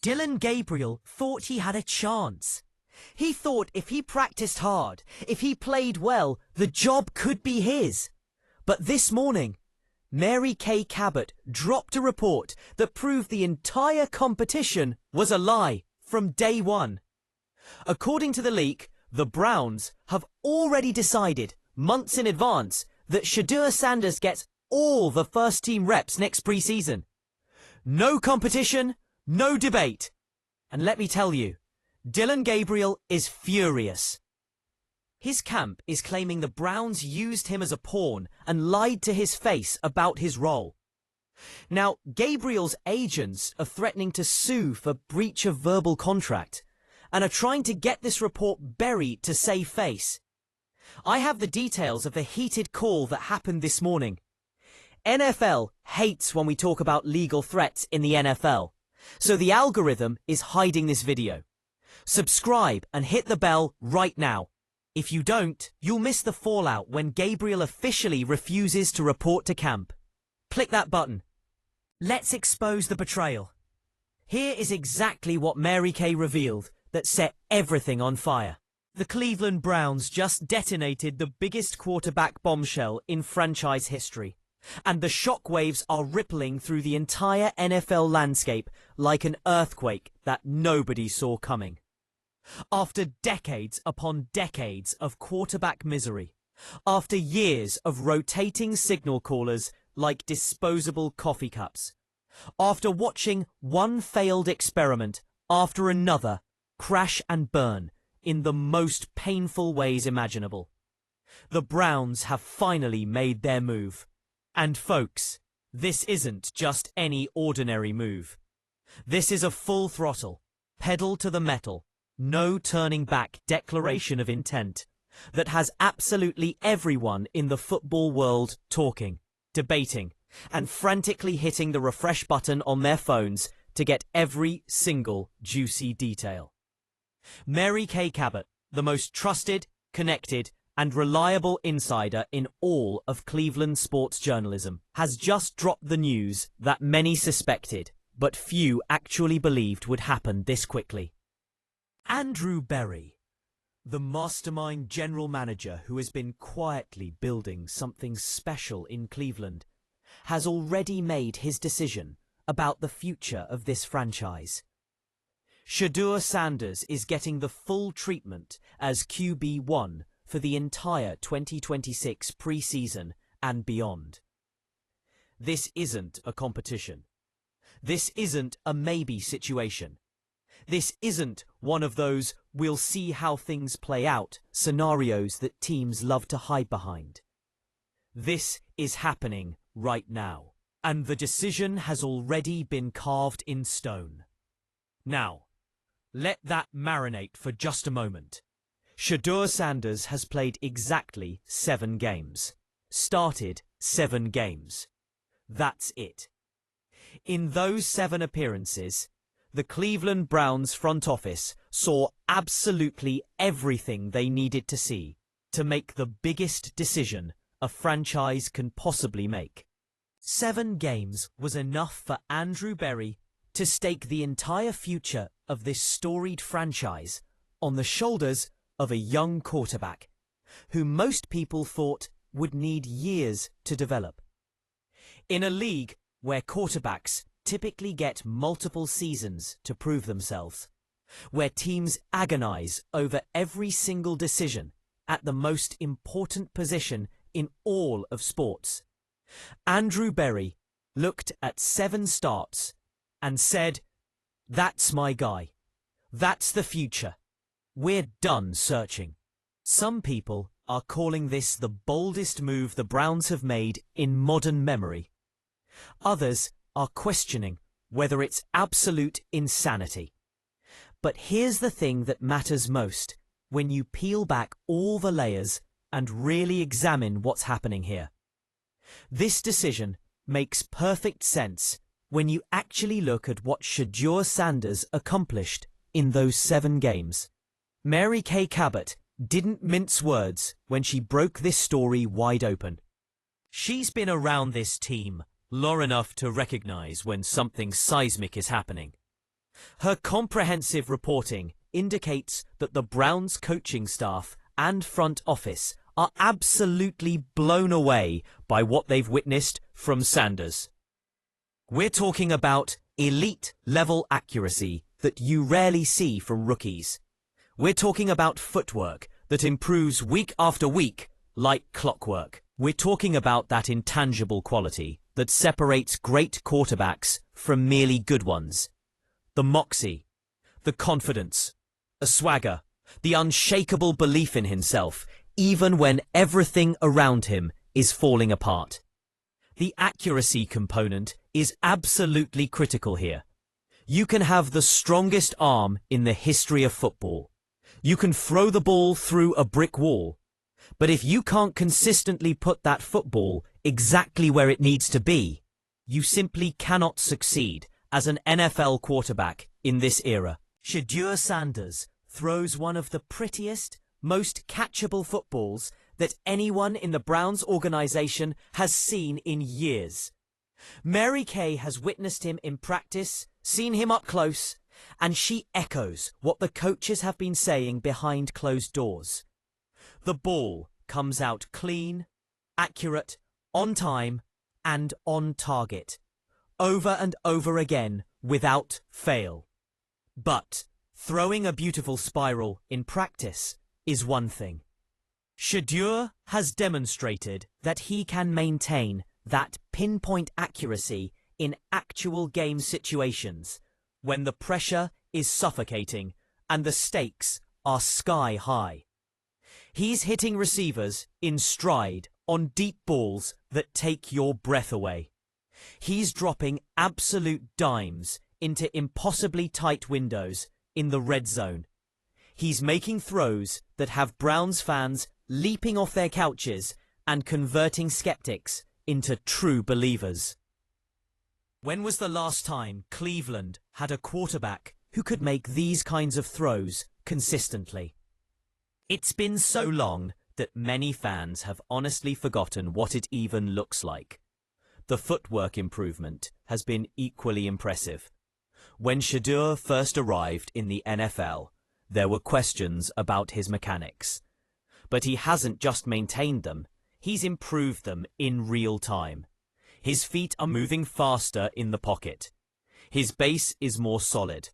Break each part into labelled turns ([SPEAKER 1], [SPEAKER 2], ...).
[SPEAKER 1] Dillon Gabriel thought he had a chance. He thought if he practiced hard, if he played well, the job could be his. But this morning, Mary Kay Cabot dropped a report that proved the entire competition was a lie from day one. According to the leak, the Browns have already decided months in advance that Shedeur Sanders gets all the first-team reps next preseason. No competition, no debate. And let me tell you, Dillon Gabriel is furious. His camp is claiming the Browns used him as a pawn and lied to his face about his role. Now, Gabriel's agents are threatening to sue for breach of verbal contract and are trying to get this report buried to save face. I have the details of the heated call that happened this morning. NFL hates when we talk about legal threats in the NFL, so the algorithm is hiding this video. Subscribe and hit the bell right now. If you don't, you'll miss the fallout when Gabriel officially refuses to report to camp. Click that button. Let's expose the betrayal. Here is exactly what Mary Kay revealed that set everything on fire. The Cleveland Browns just detonated the biggest quarterback bombshell in franchise history, and the shockwaves are rippling through the entire NFL landscape like an earthquake that nobody saw coming. After decades upon decades of quarterback misery, after years of rotating signal callers like disposable coffee cups, after watching one failed experiment after another crash and burn in the most painful ways imaginable, the Browns have finally made their move. And folks, this isn't just any ordinary move. This is a full throttle, pedal to the metal, no turning back declaration of intent that has absolutely everyone in the football world talking, debating, and frantically hitting the refresh button on their phones to get every single juicy detail. Mary Kay Cabot, the most trusted, connected, and reliable insider in all of Cleveland sports journalism, has just dropped the news that many suspected, but few actually believed would happen this quickly. Andrew Berry, the mastermind general manager who has been quietly building something special in Cleveland, has already made his decision about the future of this franchise. Shedeur Sanders is getting the full treatment as QB1 for the entire 2026 preseason and beyond. This isn't a competition. This isn't a maybe situation. This isn't one of those "we'll see how things play out" scenarios that teams love to hide behind. This is happening right now, and the decision has already been carved in stone. Now, let that marinate for just a moment. Shedeur Sanders has played exactly 7 games. Started 7 games. That's it. In those 7 appearances, the Cleveland Browns front office saw absolutely everything they needed to see to make the biggest decision a franchise can possibly make. 7 games was enough for Andrew Berry to stake the entire future of this storied franchise on the shoulders of a young quarterback who most people thought would need years to develop. In a league where quarterbacks typically get multiple seasons to prove themselves, where teams agonize over every single decision at the most important position in all of sports, Andrew Berry looked at 7 starts and said, "That's my guy. That's the future. We're done searching." Some people are calling this the boldest move the Browns have made in modern memory. Others are questioning whether it's absolute insanity. But here's the thing that matters most when you peel back all the layers and really examine what's happening here. This decision makes perfect sense when you actually look at what Shedeur Sanders accomplished in those 7 games. Mary Kay Cabot didn't mince words when she broke this story wide open. She's been around this team long enough to recognize when something seismic is happening. Her comprehensive reporting indicates that the Browns coaching staff and front office are absolutely blown away by what they've witnessed from Sanders. We're talking about elite-level accuracy that you rarely see from rookies. We're talking about footwork that improves week after week like clockwork. We're talking about that intangible quality that separates great quarterbacks from merely good ones. The moxie, the confidence, a swagger, the unshakable belief in himself, even when everything around him is falling apart. The accuracy component is absolutely critical here. You can have the strongest arm in the history of football. You can throw the ball through a brick wall. But if you can't consistently put that football exactly where it needs to be, you simply cannot succeed as an NFL quarterback in this era. Shedeur Sanders throws one of the prettiest, most catchable footballs that anyone in the Browns organization has seen in years. Mary Kay has witnessed him in practice, seen him up close, and she echoes what the coaches have been saying behind closed doors. The ball comes out clean, accurate, on time, and on target, over and over again without fail. But throwing a beautiful spiral in practice is one thing. Shedeur has demonstrated that he can maintain that pinpoint accuracy in actual game situations when the pressure is suffocating and the stakes are sky high. He's hitting receivers in stride on deep balls that take your breath away. He's dropping absolute dimes into impossibly tight windows in the red zone. He's making throws that have Browns fans leaping off their couches and converting skeptics into true believers. When was the last time Cleveland had a quarterback who could make these kinds of throws consistently? It's been so long that many fans have honestly forgotten what it even looks like. The footwork improvement has been equally impressive. When Shedeur first arrived in the NFL, there were questions about his mechanics. But he hasn't just maintained them, he's improved them in real time. His feet are moving faster in the pocket. His base is more solid.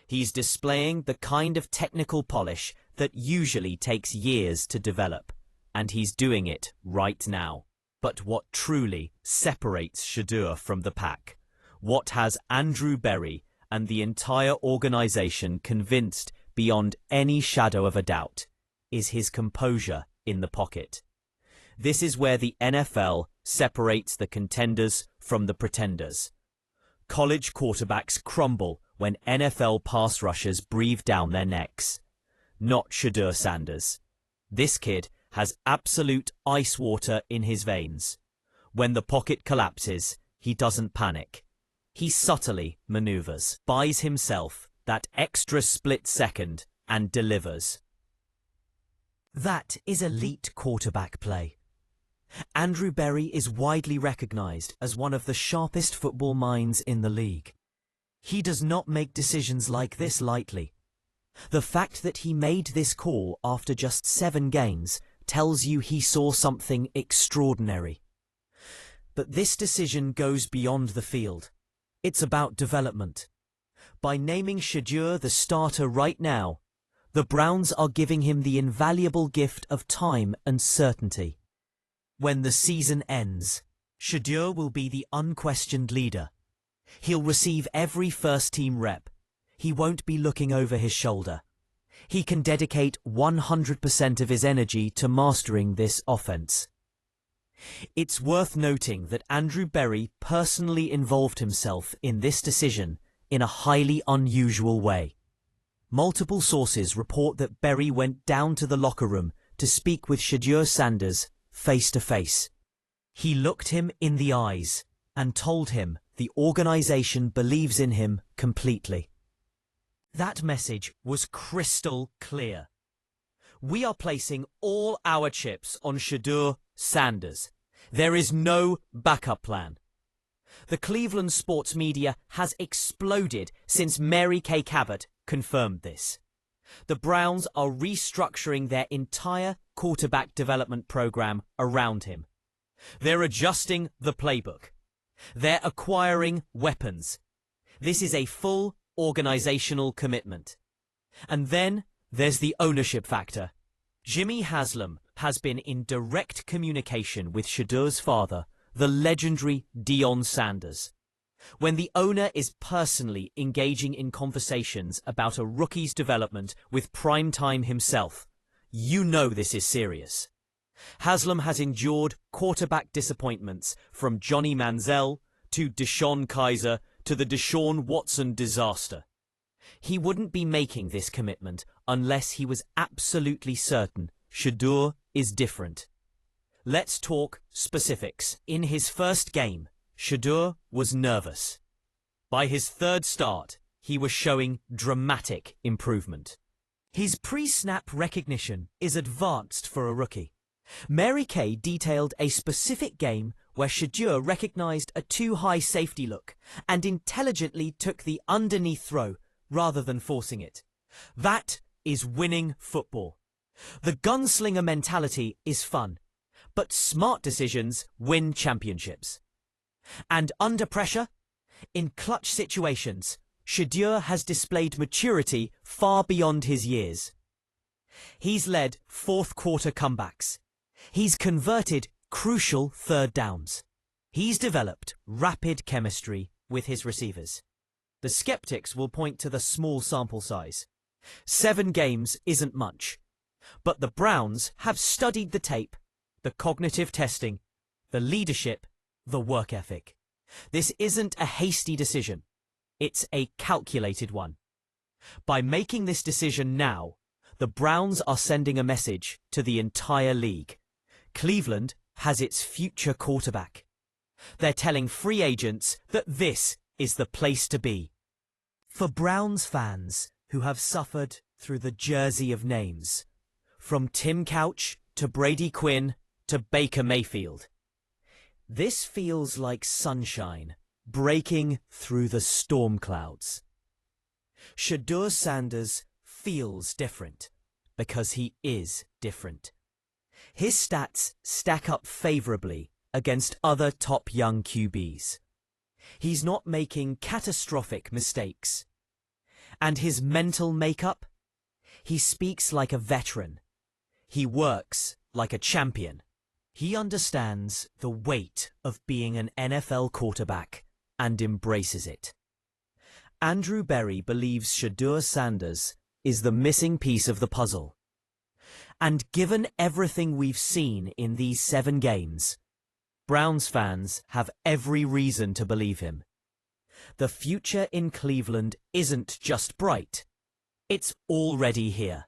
[SPEAKER 1] He's displaying the kind of technical polish that usually takes years to develop, and he's doing it right now. But what truly separates Shedeur from the pack, what has Andrew Berry and the entire organization convinced beyond any shadow of a doubt, is his composure in the pocket. This is where the NFL separates the contenders from the pretenders. College quarterbacks crumble when NFL pass rushers breathe down their necks. Not Shedeur Sanders. This kid has absolute ice water in his veins. When the pocket collapses, he doesn't panic. He subtly maneuvers, buys himself that extra split second, and delivers. That is elite quarterback play. Andrew Berry is widely recognized as one of the sharpest football minds in the league. He does not make decisions like this lightly. The fact that he made this call after just 7 games tells you he saw something extraordinary. But this decision goes beyond the field. It's about development. By naming Shedeur the starter right now, the Browns are giving him the invaluable gift of time and certainty. When the season ends, Shedeur will be the unquestioned leader. He'll receive every first-team rep. He won't be looking over his shoulder. He can dedicate 100% of his energy to mastering this offense. It's worth noting that Andrew Berry personally involved himself in this decision in a highly unusual way. Multiple sources report that Berry went down to the locker room to speak with Shedeur Sanders face to face. He looked him in the eyes and told him the organization believes in him completely. That message was crystal clear. We are placing all our chips on Shedeur Sanders. There is no backup plan. The Cleveland sports media has exploded since Mary Kay Cabot confirmed this. The Browns are restructuring their entire quarterback development program around him. They're adjusting the playbook. They're acquiring weapons. This is a full organizational commitment. And then there's the ownership factor. Jimmy Haslam has been in direct communication with Shedeur's father, the legendary Dillon Sanders. When the owner is personally engaging in conversations about a rookie's development with primetime himself, you know this is serious. Haslam has endured quarterback disappointments from Johnny Manziel to Deshaun Kaiser to the Deshaun Watson disaster. He wouldn't be making this commitment unless he was absolutely certain Shedeur is different. Let's talk specifics. In his first game, Shedeur was nervous. By his third start, he was showing dramatic improvement. His pre-snap recognition is advanced for a rookie. Mary Kay detailed a specific game where Shedeur recognized a too-high safety look and intelligently took the underneath throw rather than forcing it. That is winning football. The gunslinger mentality is fun, but smart decisions win championships. And under pressure, in clutch situations, Shedeur has displayed maturity far beyond his years. He's led fourth-quarter comebacks. He's converted crucial third downs. He's developed rapid chemistry with his receivers. The skeptics will point to the small sample size. 7 games isn't much. But the Browns have studied the tape, the cognitive testing, the leadership, the work ethic. This isn't a hasty decision. It's a calculated one. By making this decision now, the Browns are sending a message to the entire league. Cleveland has its future quarterback. They're telling free agents that this is the place to be. For Browns fans who have suffered through the jersey of names, from Tim Couch to Brady Quinn to Baker Mayfield, this feels like sunshine breaking through the storm clouds. Shedeur Sanders feels different because he is different. His stats stack up favorably against other top young QBs. He's not making catastrophic mistakes. And his mental makeup? He speaks like a veteran. He works like a champion. He understands the weight of being an NFL quarterback and embraces it. Andrew Berry believes Shedeur Sanders is the missing piece of the puzzle. And given everything we've seen in these 7 games, Browns fans have every reason to believe him. The future in Cleveland isn't just bright, it's already here.